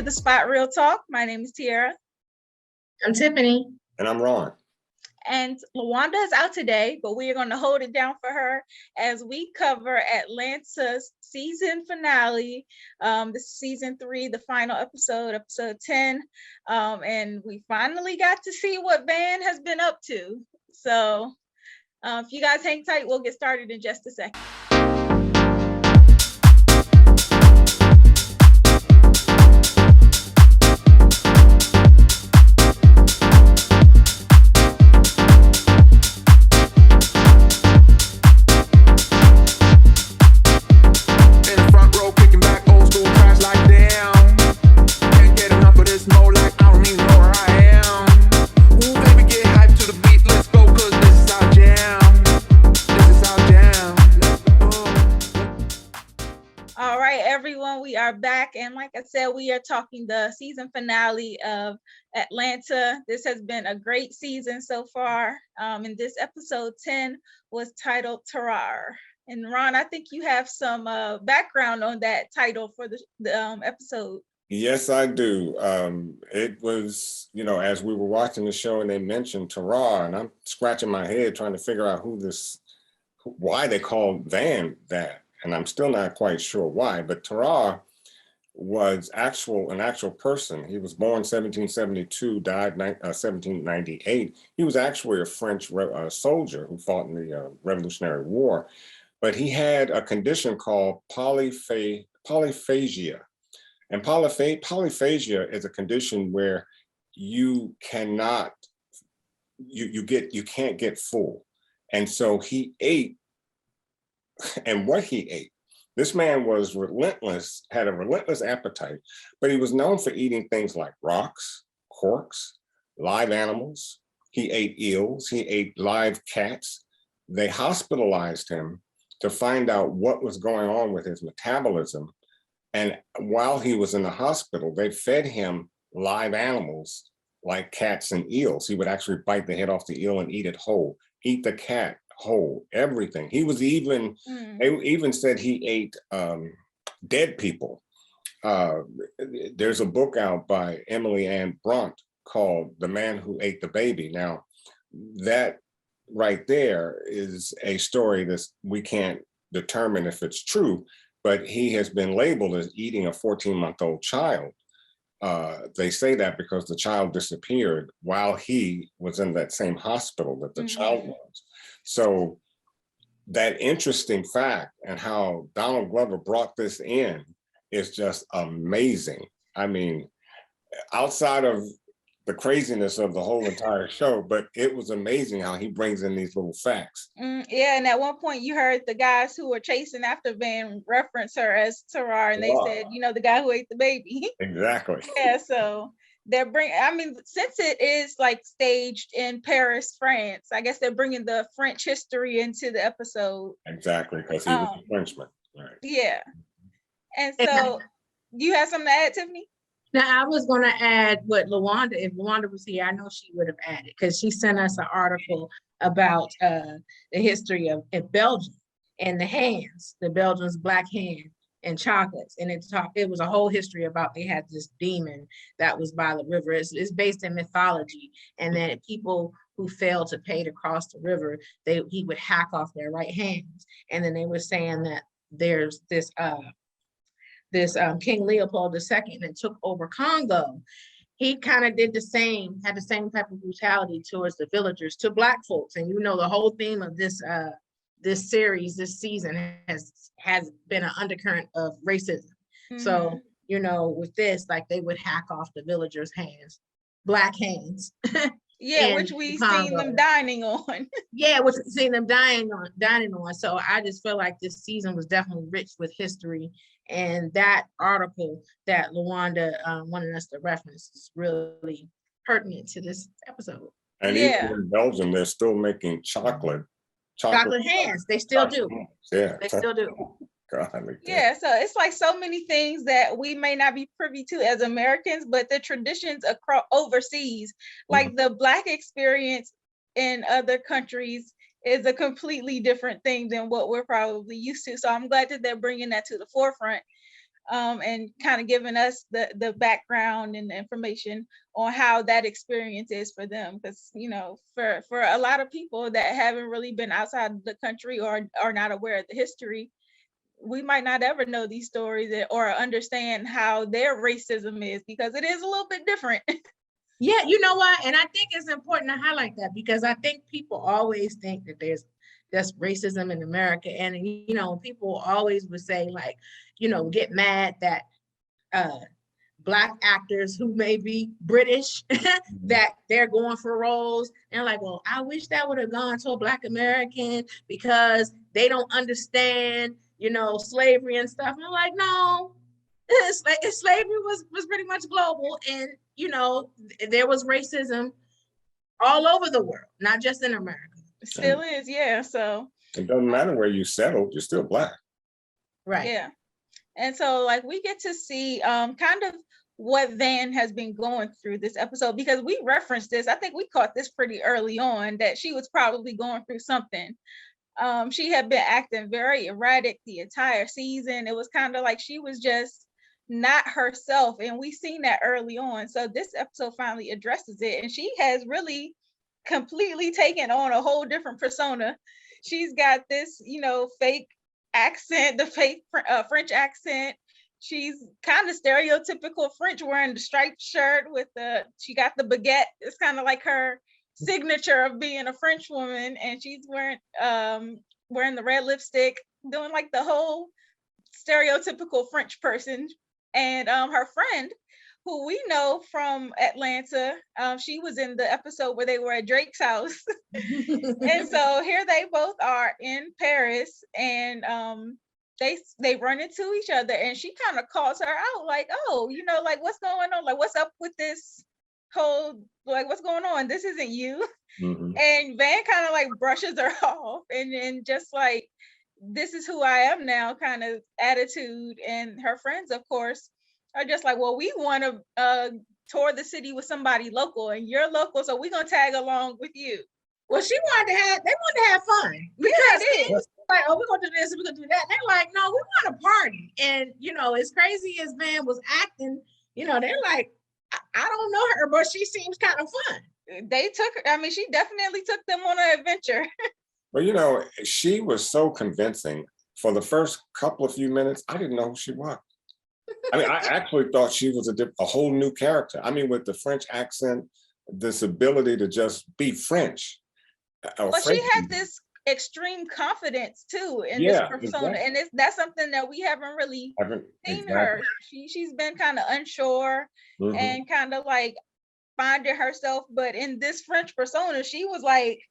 to the Spot Real Talk. My name is Tiara. I'm Tiffany. And I'm Ron. And LaWanda is out today, but we are going to hold it down for her as we cover Atlanta's season finale. This is season 3, the final episode 10. And we finally got to see what Van has been up to. So if you guys hang tight, we'll get started in just a second. We are back, and like I said, we are talking the season finale of Atlanta. This has been a great season so far, and this episode 10 was titled Tarrare. And Ron, I think you have some background on that title for the episode. Yes, I do. It was, as we were watching the show and they mentioned Tarrare, and I'm scratching my head trying to figure out why they called Van that. And I'm still not quite sure why, but Tarrare was an actual person. He was born 1772, died 1798. He was actually a French soldier who fought in the Revolutionary War, but he had a condition called polyphagia. And polyphagia is a condition where you can't get full. And so he ate. And what he ate, this man was relentless, had a relentless appetite, but he was known for eating things like rocks, corks, live animals. He ate eels, he ate live cats. They hospitalized him to find out what was going on with his metabolism. And while he was in the hospital, they fed him live animals like cats and eels. He would actually bite the head off the eel and eat it whole, eat the cat whole, everything. He was they even said he ate dead people. There's a book out by Emily Ann Brunt called The Man Who Ate the Baby. Now, that right there is a story that we can't determine if it's true, but he has been labeled as eating a 14-month-old child. They say that because the child disappeared while he was in that same hospital that the child was. So that interesting fact and how Donald Glover brought this in is just amazing. I mean, outside of the craziness of the whole entire show, but it was amazing how he brings in these little facts. Yeah, and at one point you heard the guys who were chasing after Van reference her as Tarrare, and they said, the guy who ate the baby. Exactly. Yeah, so since it is like staged in Paris, France, I guess they're bringing the French history into the episode. Exactly, because he was a Frenchman. Right. Yeah. And so, you have something to add, Tiffany? Now, I was going to add what LaWanda, if LaWanda was here, I know she would have added, because she sent us an article about the history of Belgium and the Belgians' black hand and chocolates. And it was a whole history about they had this demon that was by the river. It's based in mythology. And then people who failed to pay to cross the river, he would hack off their right hands. And then they were saying that there's this King Leopold II that took over Congo. He kind of had the same type of brutality towards the villagers, to black folks. And the whole theme of this series, this season has been an undercurrent of racism. So, with this, like, they would hack off the villagers' hands, black hands. Yeah, which we've seen them dining on. Yeah, which we've seen them dining on. So I just feel like this season was definitely rich with history. And that article that LaWanda wanted us to reference is really pertinent to this episode. And even in Belgium, they're still making chocolate hands. They still do. Yeah, they still do. Yeah, so it's like so many things that we may not be privy to as Americans, but the traditions across overseas, like the Black experience in other countries, is a completely different thing than what we're probably used to. So I'm glad that they're bringing that to the forefront. and kind of giving us the background and the information on how that experience is for them. Because, you know, for a lot of people that haven't really been outside the country or are not aware of the history, we might not ever know these stories or understand how their racism is, because it is a little bit different. Yeah, you know what? And I think it's important to highlight that, because I think people always think that there's racism in America. And, you know, people always would say, like, you know, get mad that Black actors who may be British, that they're going for roles. And like, well, I wish that would have gone to a Black American because they don't understand, you know, slavery and stuff. And I'm like, no, slavery was pretty much global. And, you know, there was racism all over the world, not just in America. It still is, yeah. So it doesn't matter where you settled, you're still Black. Right. Yeah. And so, like, we get to see kind of what Van has been going through this episode, because we referenced this. I think we caught this pretty early on, that she was probably going through something. She had been acting very erratic the entire season. It was kind of like she was just not herself, and we seen that early on. So this episode finally addresses it, and she has really completely taken on a whole different persona. She's got this, you know, fake accent, the fake French accent. She's kind of stereotypical French, wearing the striped shirt with she got the baguette. It's kind of like her signature of being a French woman. And she's wearing the red lipstick, doing like the whole stereotypical French person. And her friend, who we know from Atlanta, she was in the episode where they were at Drake's house. And so here they both are in Paris, and they run into each other, and she kind of calls her out, like, oh, you know, like, what's going on? Like, what's up with this whole, like, what's going on? This isn't you. Mm-hmm. And Van kind of like brushes her off, and just like, this is who I am now kind of attitude. And her friends, of course, are just like, well, we want to tour the city with somebody local, and you're local, so we're gonna tag along with you. Well, they wanted to have fun, because it was like, oh, we're gonna do this, we're gonna do that. And they're like, no, we want to party. And, you know, as crazy as Van was acting, you know, they're like, I don't know her, but she seems kind of fun. They took her, I mean, she definitely took them on an adventure. But, you know, she was so convincing. For the first couple of few minutes, I didn't know who she was. I mean, I actually thought she was a whole new character. I mean, with the French accent, this ability to just be French. But she had this extreme confidence too in this persona, exactly. And that's something that we haven't really seen her. She's been kind of unsure, mm-hmm. and kind of like finding herself. But in this French persona, she was like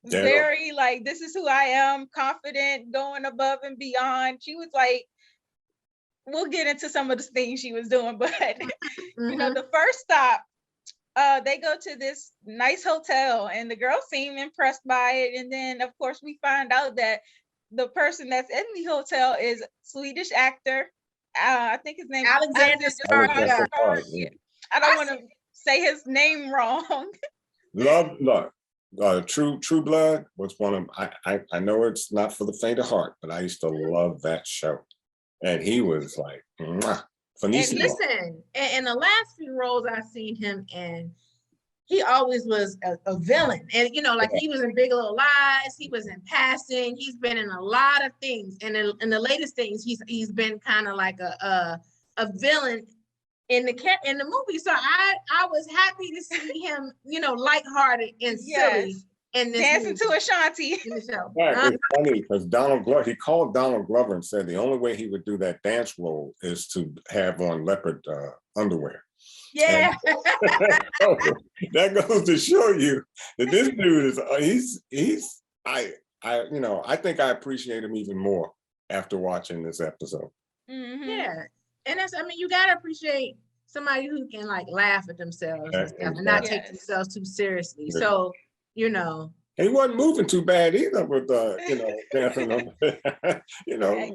very like, this is who I am, confident, going above and beyond. She was like, we'll get into some of the things she was doing, but mm-hmm. you know, the first stop, they go to this nice hotel, and the girls seem impressed by it. And then, of course, we find out that the person that's in the hotel is Swedish actor. I think his name Alexander Skarsgård. Yeah. I don't want to say his name wrong. True Blood was one of, I know it's not for the faint of heart, but I used to love that show. And he was like, mwah. And listen, in the last few roles I've seen him in, he always was a villain. And, you know, like, he was in Big Little Lies, he was in Passing, he's been in a lot of things. And in the latest things, he's been kind of like a villain in the movie. So I was happy to see him, you know, lighthearted and silly. In this dancing movie. To Ashanti. In the show. Right, it's funny because he called Donald Glover and said the only way he would do that dance role is to have on leopard underwear. Yeah. So, that goes to show you that this dude is I think I appreciate him even more after watching this episode. Mm-hmm. Yeah, and you gotta appreciate somebody who can like laugh at themselves and stuff, and not take themselves too seriously. Yeah. So, you know, and he wasn't moving too bad either with dancing. You know,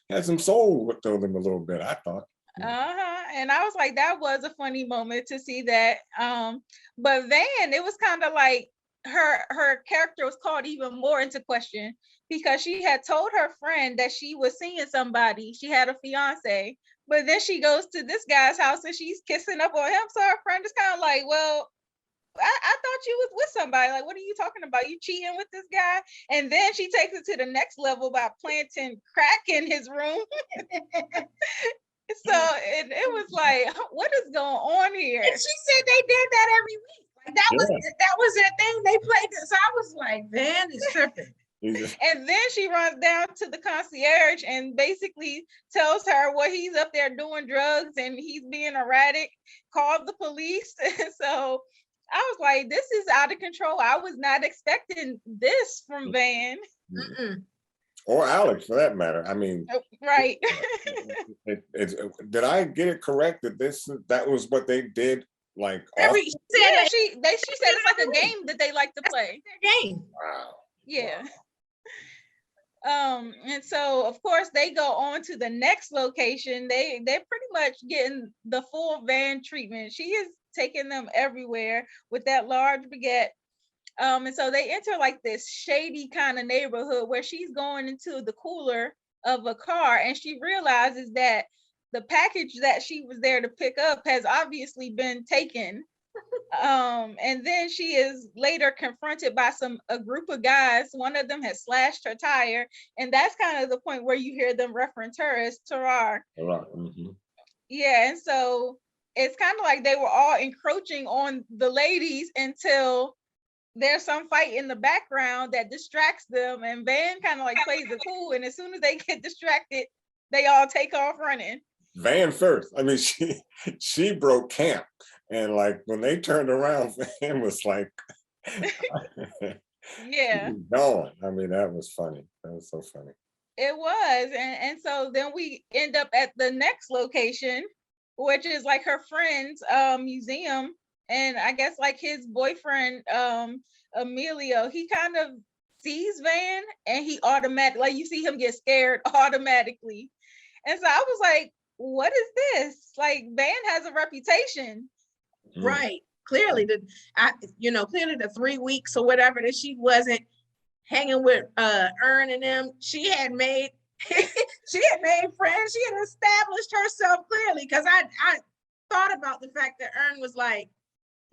had some soul with him a little bit, I thought. And I was like, that was a funny moment to see that. But Van, it was kind of like her character was called even more into question, because she had told her friend that she was seeing somebody, she had a fiance, But then she goes to this guy's house and she's kissing up on him. So her friend is kind of like, well, I thought you was with somebody. Like, what are you talking about? You cheating with this guy? And then she takes it to the next level by planting crack in his room. So it was like, what is going on here? And she said they did that every week. Like that was their thing. They played this. So I was like, Van is tripping. And then she runs down to the concierge and basically tells her what he's up there doing drugs and he's being erratic, called the police. So I was like, this is out of control. I was not expecting this from Van. Mm-mm. Or Alex, for that matter. I mean, right. Did I get it correct that was what they did? Like, she said it's like a game that they like to play. Their game. Wow. Yeah. And so of course they go on to the next location. They're pretty much getting the full Van treatment. She is taking them everywhere with that large baguette. And so they enter like this shady kind of neighborhood where she's going into the cooler of a car and she realizes that the package that she was there to pick up has obviously been taken. And then she is later confronted by a group of guys. One of them has slashed her tire, and that's kind of the point where you hear them reference her as Tarrare. Mm-hmm. Yeah, and so it's kind of like they were all encroaching on the ladies until there's some fight in the background that distracts them, and Van kind of like plays it cool, and as soon as they get distracted, they all take off running. Van first. I mean, she broke camp. And like when they turned around, Van was like, yeah, gone. I mean, that was funny. That was so funny. It was. And so then we end up at the next location, which is like her friend's museum. And I guess like his boyfriend, Emilio, he kind of sees Van and he automatically, like you see him get scared automatically. And so I was like, what is this? Like Van has a reputation. Right. Clearly clearly the 3 weeks or whatever that she wasn't hanging with Ern and them, she had made friends. She had established herself clearly, because I thought about the fact that Ern was like,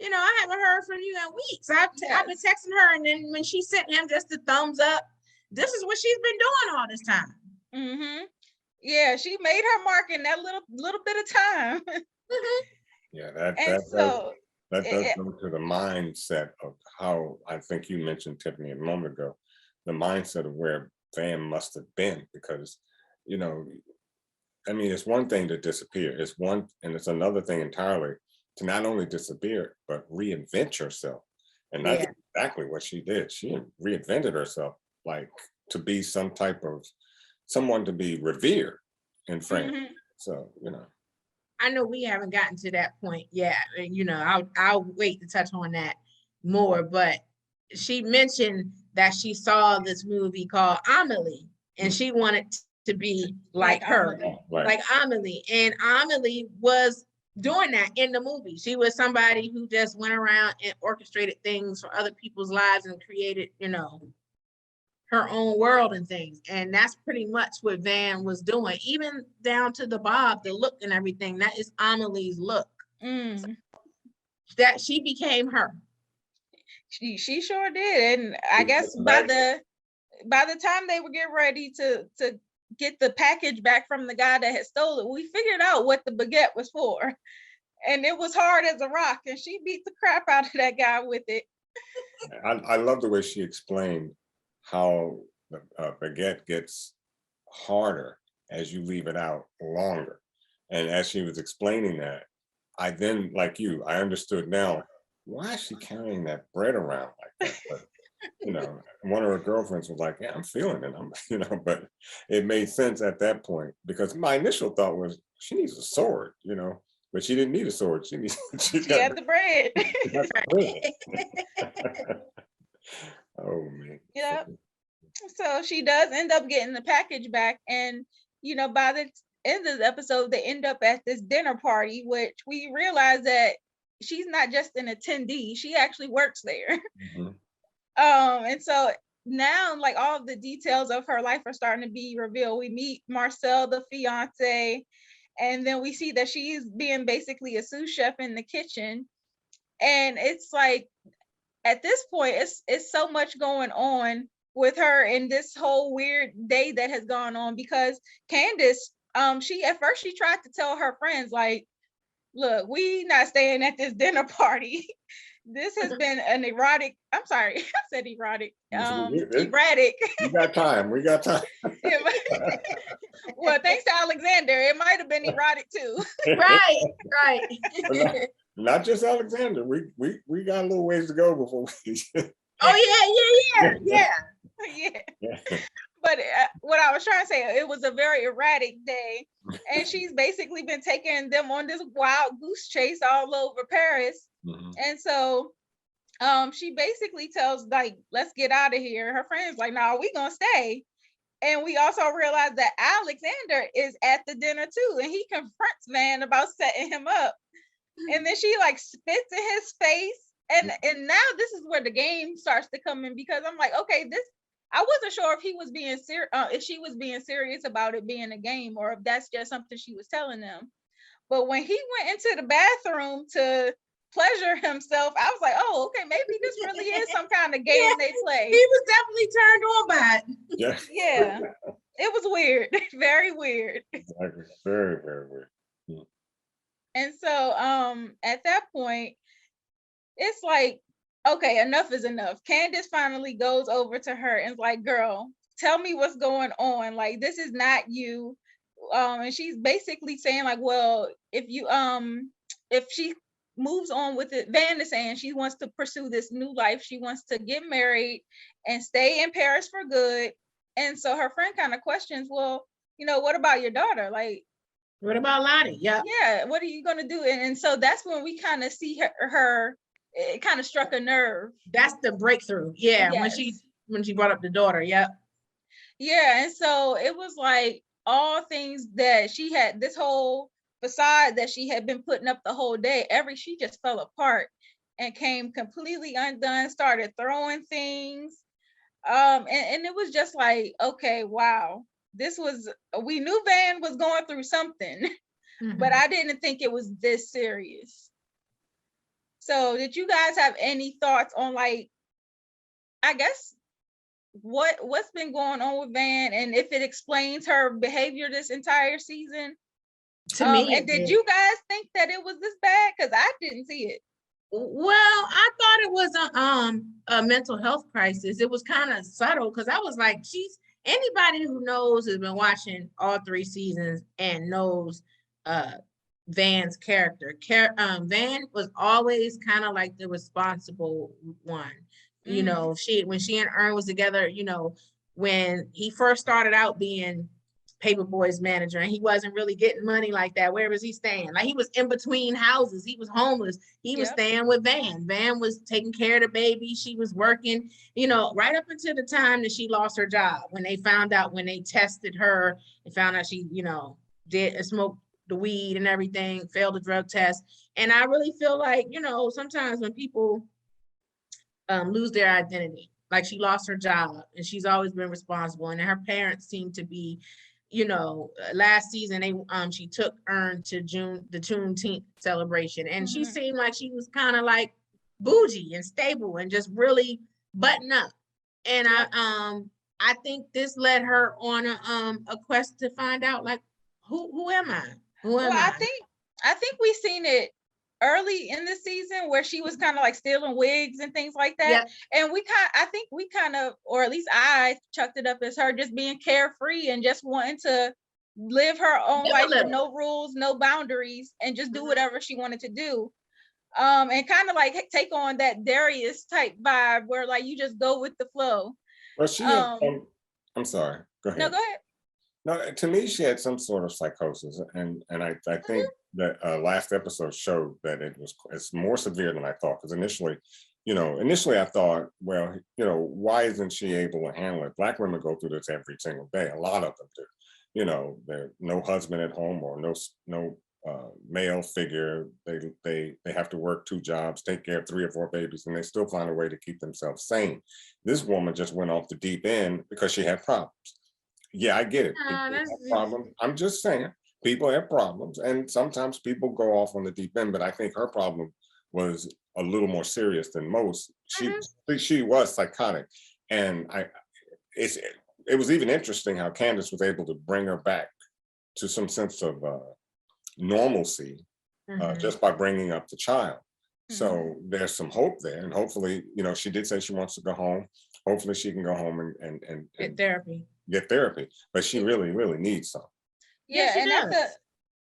I haven't heard from you in weeks. I've been texting her, and then when she sent him just the thumbs up, this is what she's been doing all this time. Mm-hmm. Yeah, she made her mark in that little bit of time. Mm-hmm. Yeah, that does come to the mindset of how I think you mentioned, Tiffany, a moment ago, the mindset of where Van must have been, because, I mean, it's one thing to disappear. And it's another thing entirely to not only disappear, but reinvent yourself. And that's exactly what she did. She reinvented herself, like to be someone to be revered in France. Mm-hmm. So, I know we haven't gotten to that point yet. I'll wait to touch on that more, but she mentioned that she saw this movie called Amelie, and she wanted to be like her, like Amelie. And Amelie was doing that in the movie. She was somebody who just went around and orchestrated things for other people's lives and created, her own world and things. And that's pretty much what Van was doing, even down to the bob, the look and everything. That is Amelie's look. So that she became her. She sure did. And I guess by the time they were getting ready to get the package back from the guy that had stolen it, we figured out what the baguette was for. And it was hard as a rock, and she beat the crap out of that guy with it. I love the way she explained how the baguette gets harder as you leave it out longer. And as she was explaining that, I then, like you, I understood now, why is she carrying that bread around like that? But, one of her girlfriends was like, yeah, I'm feeling it. But it made sense at that point, because my initial thought was she needs a sword, but she didn't need a sword. She had the bread. Oh man. Yep. So she does end up getting the package back, and by the end of the episode, they end up at this dinner party, which we realize that she's not just an attendee; she actually works there. Mm-hmm. And so now, like, all of the details of her life are starting to be revealed. We meet Marcel, the fiance, And then we see that she's being basically a sous chef in the kitchen. And it's like, at this point, it's so much going on with her in this whole weird day that has gone on, because Candace, she at first she tried to tell her friends, like, look, we not staying at this dinner party. This has been an erotic, I'm sorry, I said erotic, erratic. We got time. We got time. Well, thanks to Alexander, it might have been erotic too. Right. Not just Alexander. We got a little ways to go before we. Oh yeah. Yeah. But what I was trying to say, it was a very erratic day, and she's basically been taking them on this wild goose chase all over Paris. Mhm. And so she basically tells, like, let's get out of here. Her friend's like, no, we gonna stay. And we also realize that Alexander is at the dinner too, and he confronts Van about setting him up. And then she like spits in his face. And now this is where the game starts to come in, because I'm like, okay, this, I wasn't sure if he was being serious, if she was being serious about it being a game, or if that's just something she was telling them. But when he went into the bathroom to pleasure himself, I was like, oh, okay, maybe this really is some kind of game they play. He was definitely turned on by it. Yeah. Yeah, it was weird, very weird. Exactly. Very, very weird. And so at that point, it's like, okay, enough is enough. Candace finally goes over to her and is like, girl, tell me what's going on. Like, this is not you. And she's basically saying, like, well, if she moves on with it, Van is saying she wants to pursue this new life. She wants to get married and stay in Paris for good. And so her friend kind of questions, well, what about your daughter? Like, what about Lottie? Yeah, what are you gonna do? And so that's when we kind of see her, it kind of struck a nerve. That's the breakthrough. Yeah, yes. when she brought up the daughter. Yep. Yeah, and so it was like all things that she had, this whole facade that she had been putting up the whole day, she just fell apart and came completely undone, started throwing things. And it was just like, okay, wow, we knew Van was going through something, but I didn't think it was this serious. So did you guys have any thoughts on, like, I guess, what's been going on with Van, and if it explains her behavior this entire season? To me, and did you guys think that it was this bad? Because I didn't see it. Well, I thought it was a mental health crisis. It was kind of subtle, because I was like, anybody who knows, has been watching all 3 seasons and knows Van's character. Van was always kind of like the responsible one. When she and Ern was together, when he first started out being Paperboy's manager, and he wasn't really getting money like that, where was he staying? Like, he was in between houses. He was homeless. He was staying with Van. Van was taking care of the baby. She was working, right up until the time that she lost her job, when they tested her and found out she, did smoke the weed and everything, failed the drug test. And I really feel like, sometimes when people lose their identity, like, she lost her job and she's always been responsible, and her parents seem to be, last season she took Ern to the Juneteenth celebration, and she seemed like she was kind of like bougie and stable and just really button up. And I think this led her on a quest to find out, like, who am I? I think we seen it early in the season, where she was kind of like stealing wigs and things like that. Yep. And I think we kind of, or at least I chucked it up as her just being carefree and just wanting to live her own life with no rules, no boundaries, and just do whatever she wanted to do. And kind of like take on that Darius type vibe, where like you just go with the flow. Well, she had, I'm sorry, go ahead. No, go ahead. No, to me, she had some sort of psychosis, and I think that last episode showed that it's more severe than I thought. Because initially I thought, well, why isn't she able to handle it? Black women go through this every single day. A lot of them do. There's no husband at home, or no male figure. They have to work 2 jobs, take care of 3 or 4 babies, and they still find a way to keep themselves sane. This woman just went off the deep end because she had problems. Yeah, I get it. Problem. I'm just saying, People have problems, and sometimes people go off on the deep end, but I think her problem was a little more serious than most. She was psychotic, and it's it was even interesting how Candace was able to bring her back to some sense of normalcy just by bringing up the child. So there's some hope there, and hopefully, she did say she wants to go home. Hopefully, she can go home and Get therapy. Get therapy, but she really, really needs some. Yeah, she and does.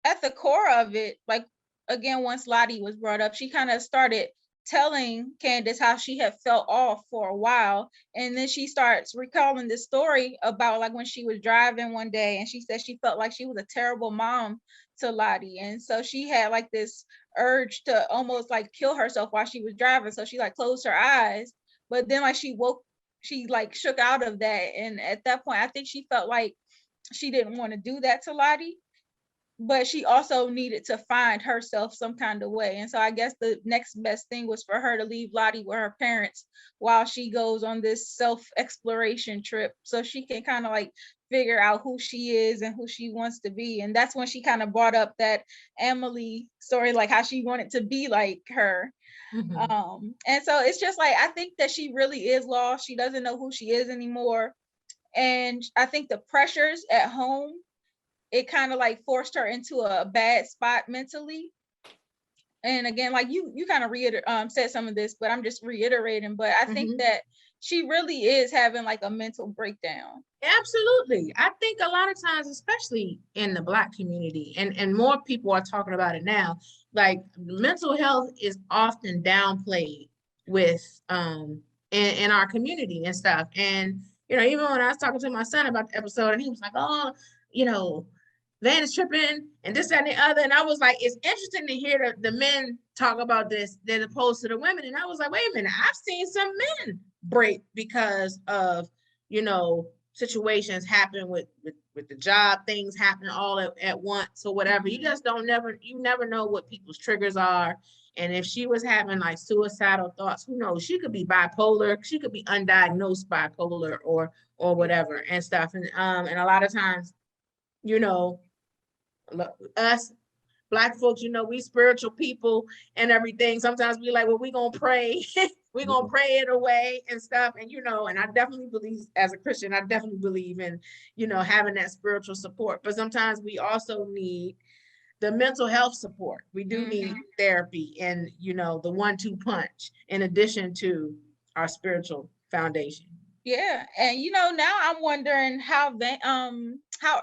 at the core of it, like again, once Lottie was brought up, she kind of started telling Candace how she had felt off for a while. And then she starts recalling this story about like when she was driving one day and she said she felt like she was a terrible mom to Lottie. And so she had like this urge to almost like kill herself while she was driving. So she like closed her eyes, but then like she like shook out of that. And at that point, I think she felt like she didn't want to do that to Lottie, but she also needed to find herself some kind of way. And so I guess the next best thing was for her to leave Lottie with her parents while she goes on this self-exploration trip so she can kind of like figure out who she is and who she wants to be. And that's when she kind of brought up that Emily story, like how she wanted to be like her. And so it's just like, I think that she really is lost. She doesn't know who she is anymore. And I think the pressures at home, it kind of like forced her into a bad spot mentally. And again, like you kind of said some of this, but I'm just reiterating. But I think that she really is having like a mental breakdown. Absolutely. I think a lot of times, especially in the Black community, and more people are talking about it now, like mental health is often downplayed with in our community and stuff. And even when I was talking to my son about the episode, and he was like, "Oh, Van is tripping and this, that, and the other." And I was like, it's interesting to hear the men talk about this than opposed to the women. And I was like, wait a minute, I've seen some men break because of, situations happen with the job, things happen all at once or whatever. You just you never know what people's triggers are. And if she was having like suicidal thoughts, who knows? She could be bipolar, she could be undiagnosed bipolar or whatever and stuff. And a lot of times, us Black folks, we spiritual people and everything. Sometimes we like, well, we gonna pray, we gonna pray it away and stuff. And and I definitely believe, as a Christian, I definitely believe in having that spiritual support. But sometimes we also need the mental health support. We do need therapy and the 1-2 punch in addition to our spiritual foundation. Yeah, and now I'm wondering how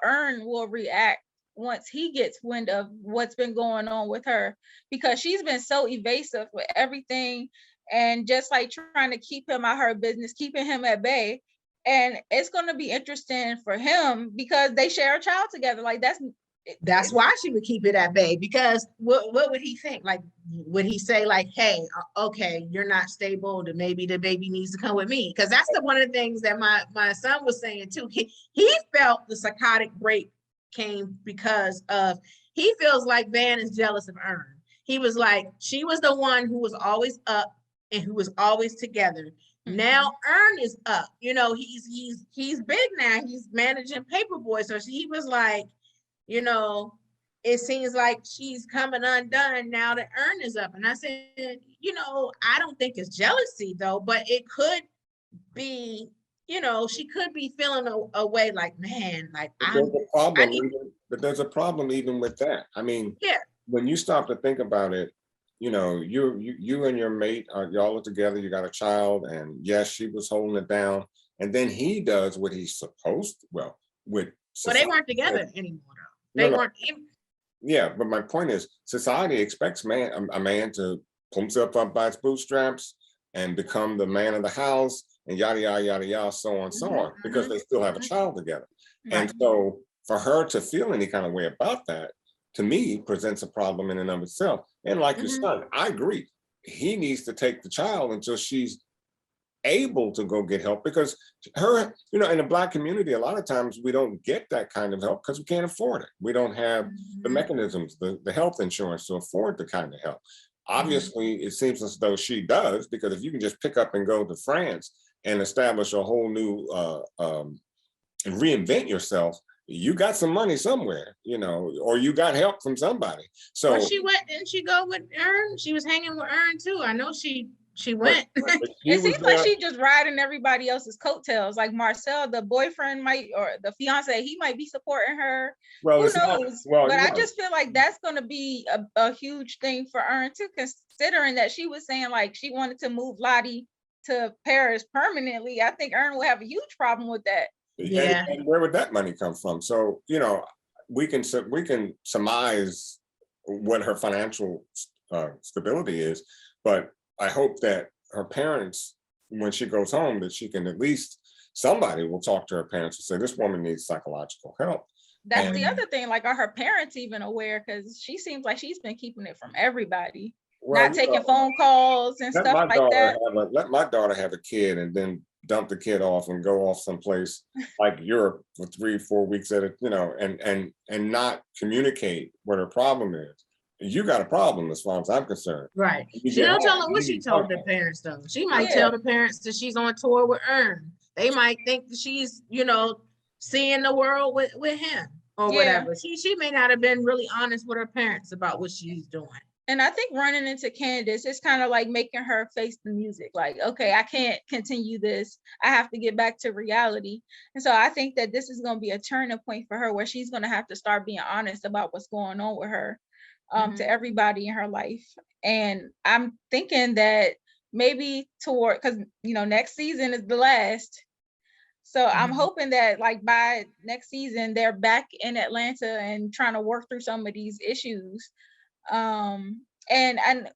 Ern will react once he gets wind of what's been going on with her, because she's been so evasive with everything and just like trying to keep him out her business, keeping him at bay. And it's going to be interesting for him because they share a child together. Like that's why she would keep it at bay, because what would he think? Like, would he say like, hey, okay, you're not stable, then maybe the baby needs to come with me? Because that's one of the things that my son was saying too. He felt the psychotic break came because of, he feels like Van is jealous of Ern. He was like, she was the one who was always up and who was always together. Now Ern is up. He's big now. He's managing Paperboy. So he was like, it seems like she's coming undone now that Ern is up. And I said, I don't think it's jealousy though, but it could be, she could be feeling a way like, man, like there's a problem even with that. I mean, when you stop to think about it, you and your mate y'all are together, you got a child, and yes, she was holding it down, and then he does what he's supposed to, well, they weren't together anymore though. They weren't even. Yeah, but my point is, society expects a man to pull himself up by his bootstraps and become the man of the house and yada yada yada yada, so on, because they still have a child together. And so for her to feel any kind of way about that, to me, presents a problem in and of itself. And like your son, I agree, he needs to take the child until she's able to go get help, because her, in the Black community, a lot of times we don't get that kind of help because we can't afford it. We don't have the mechanisms, the health insurance to afford the kind of help. Obviously, it seems as though she does, because if you can just pick up and go to France and establish a whole new and reinvent yourself, you got some money somewhere, or you got help from somebody. So well, didn't she go with Ern? She was hanging with Ern too. I know she went. but It seems like she just riding everybody else's coattails. Like Marcel, the boyfriend or the fiance, he might be supporting her. Well, Who knows? But I just feel like that's going to be a huge thing for Ern too, considering that she was saying like she wanted to move Lottie to Paris permanently. I think Ern will have a huge problem with that. Yeah. And where would that money come from? So, we can surmise what her financial stability is, but I hope that her parents, when she goes home, that she can at least, somebody will talk to her parents and say, this woman needs psychological help. That's the other thing. Like, are her parents even aware? Because she seems like she's been keeping it from everybody, not taking phone calls and stuff like that. Let my daughter have a kid and then dump the kid off and go off someplace like Europe for 3-4 weeks at a, and not communicate what her problem is. You got a problem as far as I'm concerned. Right. She don't tell them what she told the parents though. She might tell the parents that she's on tour with Ern. They might think that she's, seeing the world with him or whatever. She may not have been really honest with her parents about what she's doing. And I think running into Candace, it's kind of like making her face the music. Like, okay, I can't continue this. I have to get back to reality. And so I think that this is going to be a turning point for her where she's going to have to start being honest about what's going on with her to everybody in her life. And I'm thinking that maybe because, next season is the last. So I'm hoping that like by next season, they're back in Atlanta and trying to work through some of these issues. And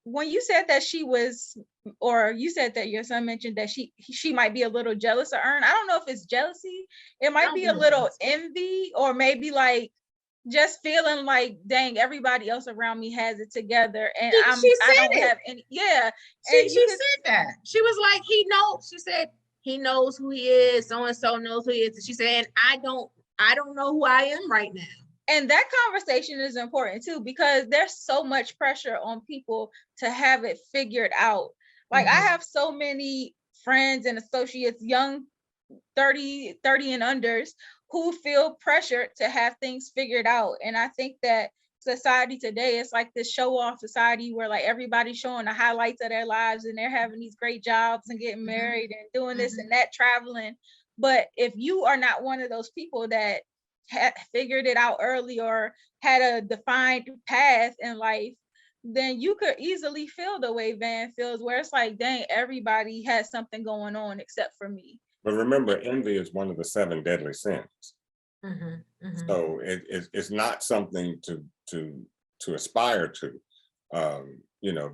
when you said that you said that your son mentioned that she might be a little jealous of Ern. I don't know if it's jealousy. It might be a little envy, or maybe like just feeling like, dang, everybody else around me has it together, and I don't have any. Yeah, she said that. She was like, he knows. She said he knows who he is. So and so knows who he is. And she said, and I don't know who I am right now. And that conversation is important too, because there's so much pressure on people to have it figured out. Like I have so many friends and associates, young 30 and unders, who feel pressured to have things figured out. And I think that society today is like this show off society where like everybody's showing the highlights of their lives and they're having these great jobs and getting married and doing this and that, traveling. But if you are not one of those people that had figured it out early or had a defined path in life, then you could easily feel the way Van feels, where it's like, dang, everybody has something going on except for me. But remember, envy is one of the 7 deadly sins. So it's not something to aspire to,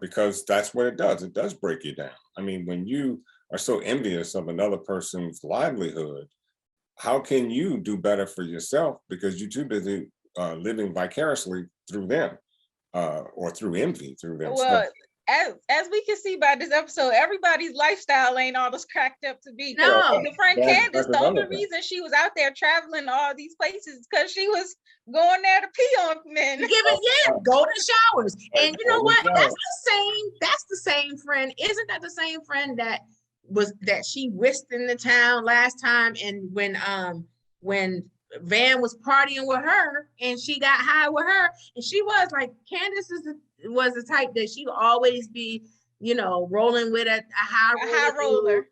because that's what it does. It does break you down. I mean, when you are so envious of another person's livelihood, how can you do better for yourself because you're too busy living vicariously through them or through envy through them? Well, as we can see by this episode, everybody's lifestyle ain't all this cracked up to be. No, the friend Candace, the only reason she was out there traveling all these places because she was going there to pee on men. Golden showers. And you know what? That's the same friend. Isn't that the same friend that she whisked in the town last time, and when Van was partying with her and she got high with her, and she was like, Candace was the type that she would always be, rolling with a high roller.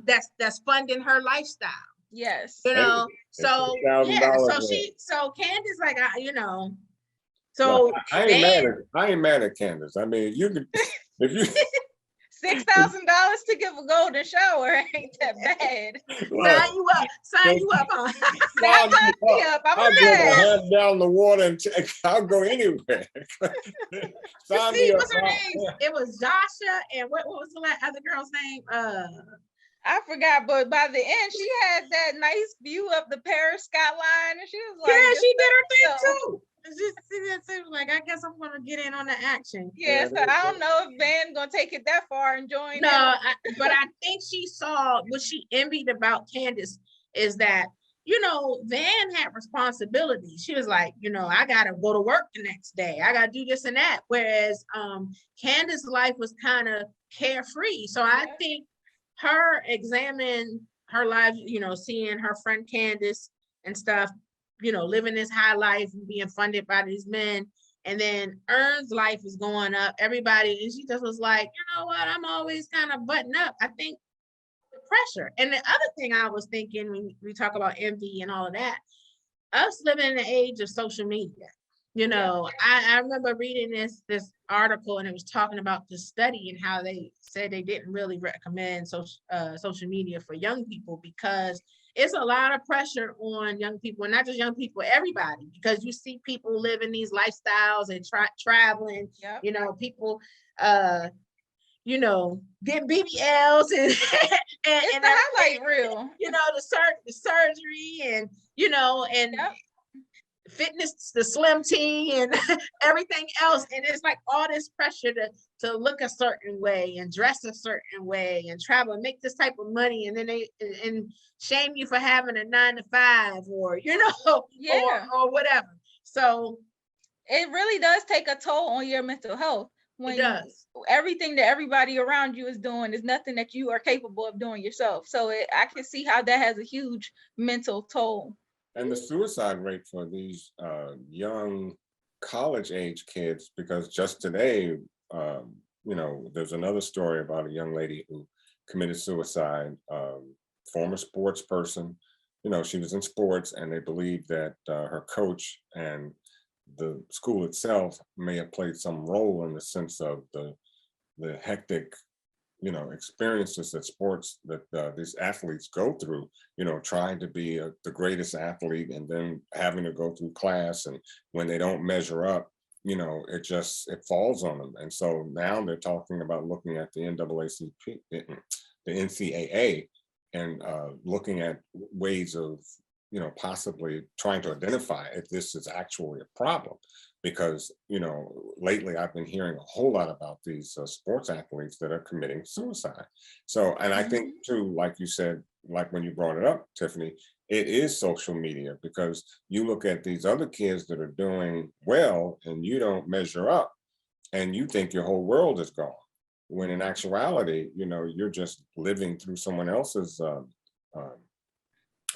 That's funding her lifestyle. Yes. So Candace, like, so I ain't mad at Candace. I mean, you could if you $6,000 to give a golden shower ain't that bad. Sign you up. Sign me up. I'll go head down the water and I'll go anywhere. Sign me up. What's her name? It was Dasha, and what was the other girl's name? I forgot, but by the end, she had that nice view of the Paris skyline, and she was like, yeah, she did her thing too. It was like, I guess I'm gonna get in on the action. Yeah, so I don't know if Van gonna take it that far and join. No, but I think she saw what she envied about Candace is that, Van had responsibilities. She was like, I gotta go to work the next day. I gotta do this and that. Whereas Candace's life was kind of carefree. So I think her examining her life, seeing her friend Candace and stuff, living this high life and being funded by these men. And then Ern's life is going up. Everybody, and she just was like, you know what? I'm always kind of button up. I think the pressure. And the other thing I was thinking when we talk about envy and all of that, us living in the age of social media, I remember reading this article, and it was talking about the study and how they said they didn't really recommend social media for young people because it's a lot of pressure on young people, and not just young people, everybody, because you see people living these lifestyles and traveling, people getting BBLs and and the highlight reel, the surgery and fitness, the slim tea and everything else. And it's like all this pressure to look a certain way and dress a certain way and travel and make this type of money. And then they shame you for having a 9-to-5 or, or whatever. So it really does take a toll on your mental health when everything that everybody around you is doing is nothing that you are capable of doing yourself. So I can see how that has a huge mental toll. And the suicide rate for these young college age kids, because just today, there's another story about a young lady who committed suicide, former sports person. She was in sports, and they believe that her coach and the school itself may have played some role in the sense of the hectic experiences that sports that these athletes go through, trying to be the greatest athlete and then having to go through class, and when they don't measure up, it falls on them. And so now they're talking about looking at the the NCAA, and looking at ways of possibly trying to identify if this is actually a problem. Because, lately I've been hearing a whole lot about these sports athletes that are committing suicide. So, and I think too, like you said, like when you brought it up, Tiffany, it is social media, because you look at these other kids that are doing well and you don't measure up and you think your whole world is gone. When in actuality, you're just living through someone else's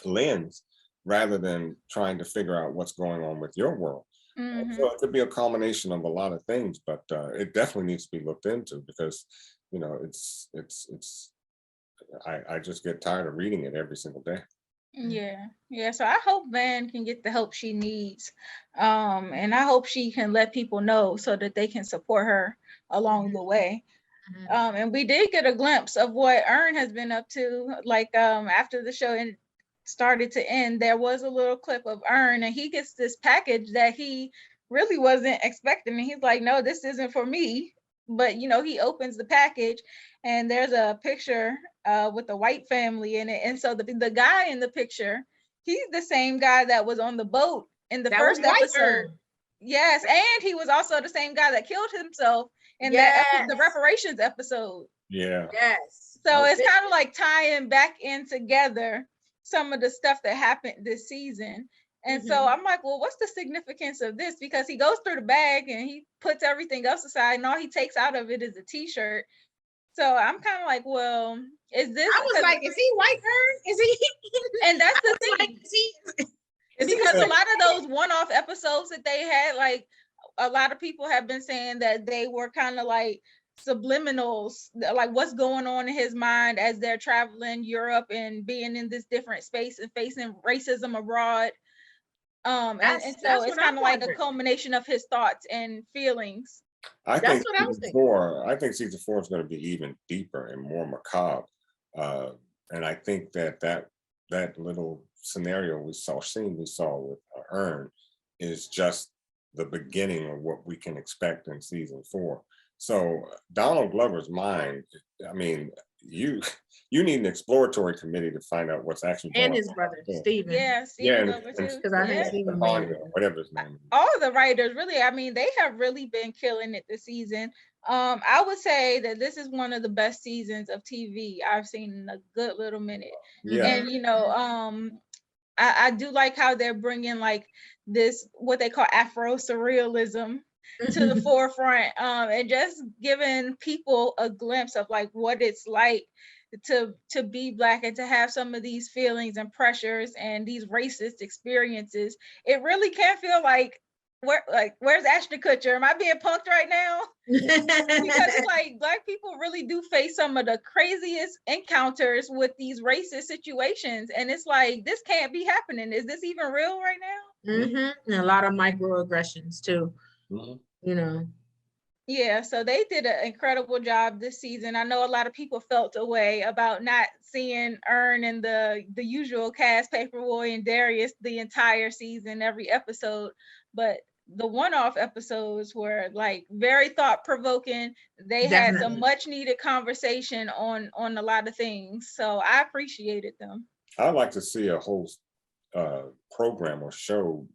lens rather than trying to figure out what's going on with your world. So it could be a culmination of a lot of things, but it definitely needs to be looked into, because I just get tired of reading it every single day. Yeah. So I hope Van can get the help she needs, and I hope she can let people know so that they can support her along the way. And we did get a glimpse of what Ern has been up to, like after the show started to end, there was a little clip of Ern, and he gets this package that he really wasn't expecting, and he's like, no, this isn't for me. But he opens the package, and there's a picture with a white family in it, and so the guy in the picture, he's the same guy that was on the boat in the first episode. Yes, and he was also the same guy that killed himself in the reparations episode. Yes. So it's kind of like tying back in together some of the stuff that happened this season. And so I'm like, well, what's the significance of this? Because he goes through the bag and he puts everything else aside, and all he takes out of it is a t-shirt. So I'm kind of like, well, is this? I was like, is he white, Ern? Is he? And that's the thing. Because a lot of those one-off episodes that they had, like a lot of people have been saying that they were kind of like subliminals, like what's going on in his mind as they're traveling Europe and being in this different space and facing racism abroad. And so it's kind of like a culmination of his thoughts and feelings. I think season 4 is going to be even deeper and more macabre. And I think that little scenario we saw with Ern is just the beginning of what we can expect in season 4. So Donald Glover's mind, I mean, you need an exploratory committee to find out what's actually going on. And his brother, Stephen. Yeah, Stephen Glover too. Because I think Stephen, whatever his name is. All of the writers, really, I mean, they have really been killing it this season. I would say that this is one of the best seasons of TV I've seen in a good little minute. Yeah. And I do like how they're bringing like this, what they call Afro surrealism to the forefront, and just giving people a glimpse of like what it's like to be Black and to have some of these feelings and pressures and these racist experiences, it really can feel like, where's Ashton Kutcher? Am I being punked right now? Because it's like Black people really do face some of the craziest encounters with these racist situations, and it's like, this can't be happening. Is this even real right now? And a lot of microaggressions too. You know. Yeah, so they did an incredible job this season. I know a lot of people felt a way about not seeing Ern and the usual cast, Paperboy and Darius, the entire season, every episode, but the one-off episodes were like very thought-provoking. They had some much needed conversation on a lot of things, so I appreciated them. I'd like to see a whole program or show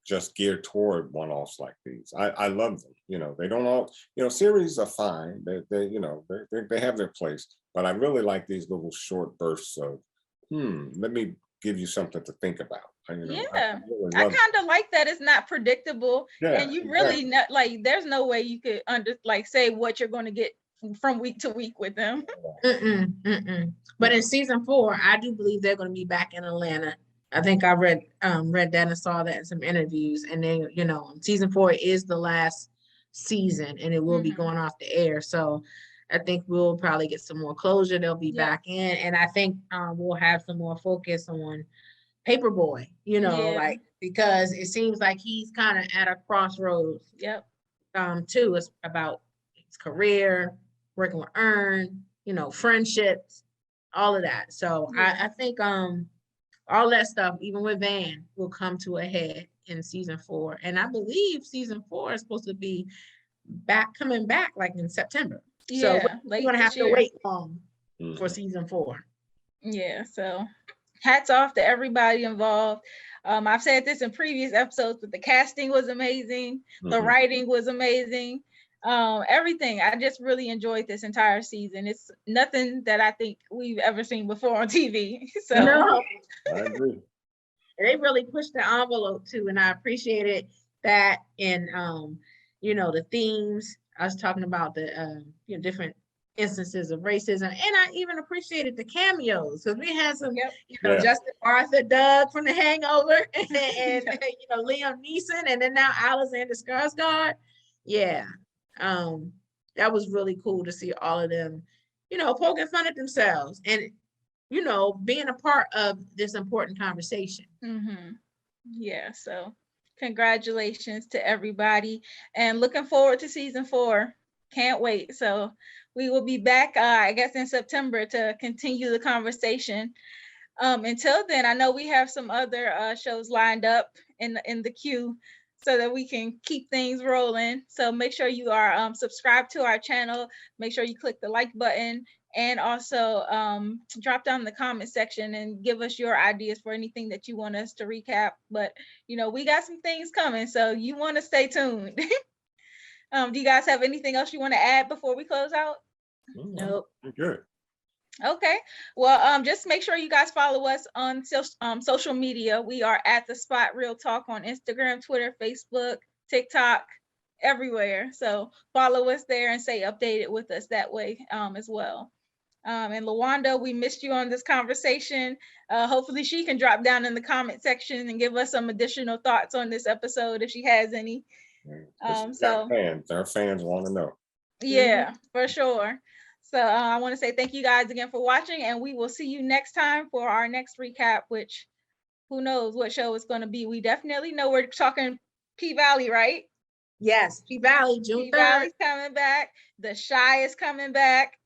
just geared toward one-offs like these. I love them. You know, they don't all, you know, series are fine. They you know, they have their place, but I really like these little short bursts of, let me give you something to think about. You know, yeah, I kind of like that. It's not predictable, and you really not, like, there's no way you could say what you're going to get from week to week with them. But in season 4, I do believe they're going to be back in Atlanta. I think I read that and saw that in some interviews, and then, you know, season 4 is the last season, and it will be going off the air. So I think we'll probably get some more closure. They'll be back in, and I think we'll have some more focus on Paperboy, you know, like, because it seems like he's kind of at a crossroads. Too. It's about his career, working with Ern, you know, friendships, all of that. So I think all that stuff, even with Van, will come to a head in season 4. And I believe season 4 is supposed to be coming back like in September. So we're gonna have to wait long for season 4. Yeah, so hats off to everybody involved. I've said this in previous episodes, but the casting was amazing. The writing was amazing. Everything. I just really enjoyed this entire season. It's nothing that I think we've ever seen before on TV. So no, I agree. They really pushed the envelope too, and I appreciated that. And you know, the themes. I was talking about the you know, different instances of racism, and I even appreciated the cameos, because we had some, you know, Justin Arthur, Doug from The Hangover, and you know, Liam Neeson, and then now Alexander Skarsgård. That was really cool to see all of them, you know, poking fun at themselves and, you know, being a part of this important conversation. Yeah, so congratulations to everybody, and looking forward to season 4. Can't wait. So we will be back, I guess, in September to continue the conversation. Until then, I know we have some other shows lined up in the queue, so that we can keep things rolling. So make sure you are subscribed to our channel. Make sure you click the like button, and also drop down in the comment section and give us your ideas for anything that you want us to recap. But, you know, we got some things coming, so you want to stay tuned. Do you guys have anything else you want to add before we close out? Nope. Good. Okay. Well, just make sure you guys follow us on social media. We are at The Spot Real Talk on Instagram, Twitter, Facebook, TikTok, everywhere. So follow us there and stay updated with us that way as well. And LaWanda, we missed you on this conversation. Hopefully she can drop down in the comment section and give us some additional thoughts on this episode if she has any. So our fans want to know. Yeah, for sure. So I want to say thank you guys again for watching, and we will see you next time for our next recap, which who knows what show it's going to be. We definitely know we're talking P-Valley, right? Yes, P-Valley, June 3rd. P-Valley's coming back. The Chi is coming back.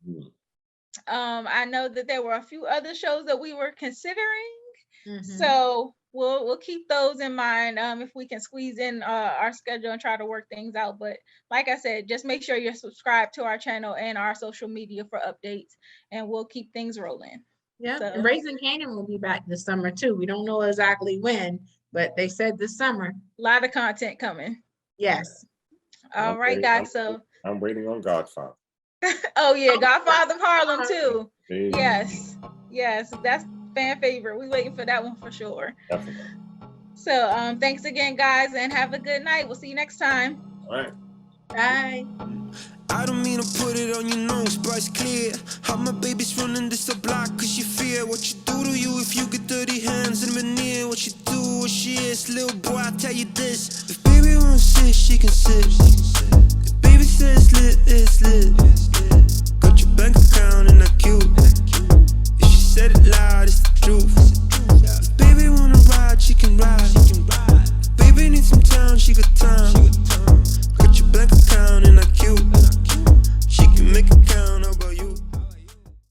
I know that there were a few other shows that we were considering. So we'll keep those in mind if we can squeeze in our schedule and try to work things out. But like I said, just make sure you're subscribed to our channel and our social media for updates, and we'll keep things rolling. Yeah, so, and Raising Canaan will be back this summer too. We don't know exactly when, but they said this summer. A lot of content coming. Yes. All right, guys. So I'm waiting on Godfather. Oh yeah, Godfather of Harlem too. Yes, that's fan favorite. We waiting for that one for sure. Definitely. So thanks again, guys, and have a good night. We'll see you next time. All right. Bye. I don't mean to put it on your nose, but it's clear how my baby's running this the block cause you fear what you do to you if you get dirty hands in the near what you do, what she is, little boy, I tell you this, if baby wants this, she